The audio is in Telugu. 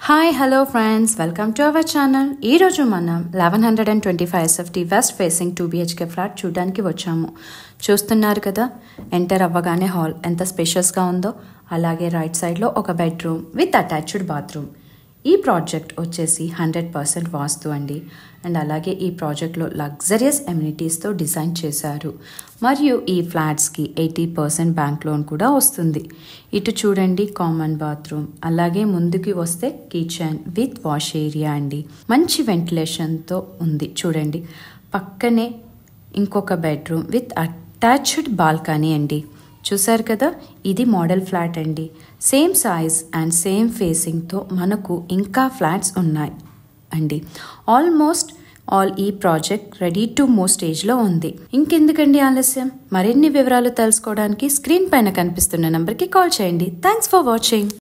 Hi hello friends, welcome to our channel. ఈరోజు మనం 1125 SFT west facing 2 BHK flat చూడడానికి వచ్చాము. చూస్తున్నారు కదా, ఎంటర్ అవ్వగానే హాల్ ఎంత స్పేషియస్గా ఉందో. అలాగే రైట్ సైడ్లో ఒక బెడ్రూమ్ విత్ అటాచ్డ్ బాత్రూమ్. ఈ ప్రాజెక్ట్ వచ్చేసి 100% వాస్తు అండి. అండ్ అలాగే ఈ ప్రాజెక్ట్లో లగ్జరియస్ ఎమ్యూనిటీస్తో డిజైన్ చేశారు. మరియు ఈ ఫ్లాట్స్కి 80% బ్యాంక్ లోన్ కూడా వస్తుంది. ఇటు చూడండి, కామన్ బాత్రూమ్, అలాగే ముందుకి వస్తే కిచెన్ విత్ వాష్ ఏరియా అండి. మంచి వెంటిలేషన్తో ఉంది చూడండి. పక్కనే ఇంకొక బెడ్రూమ్ విత్ అటాచ్డ్ బాల్కనీ అండి. చూసారు కదా, ఇది మోడల్ ఫ్లాట్ అండి. సేమ్ సైజ్ అండ్ సేమ్ ఫేసింగ్తో మనకు ఇంకా ఫ్లాట్స్ ఉన్నాయి అండి. ఆల్మోస్ట్ ఆల్ ఈ ప్రాజెక్ట్ రెడీ టు మూవ్ స్టేజ్లో ఉంది. ఇంకెందుకండి ఆలస్యం, మరిన్ని వివరాలు తెలుసుకోవడానికి స్క్రీన్ పైన కనిపిస్తున్న నంబర్కి కాల్ చేయండి. Thanks for watching.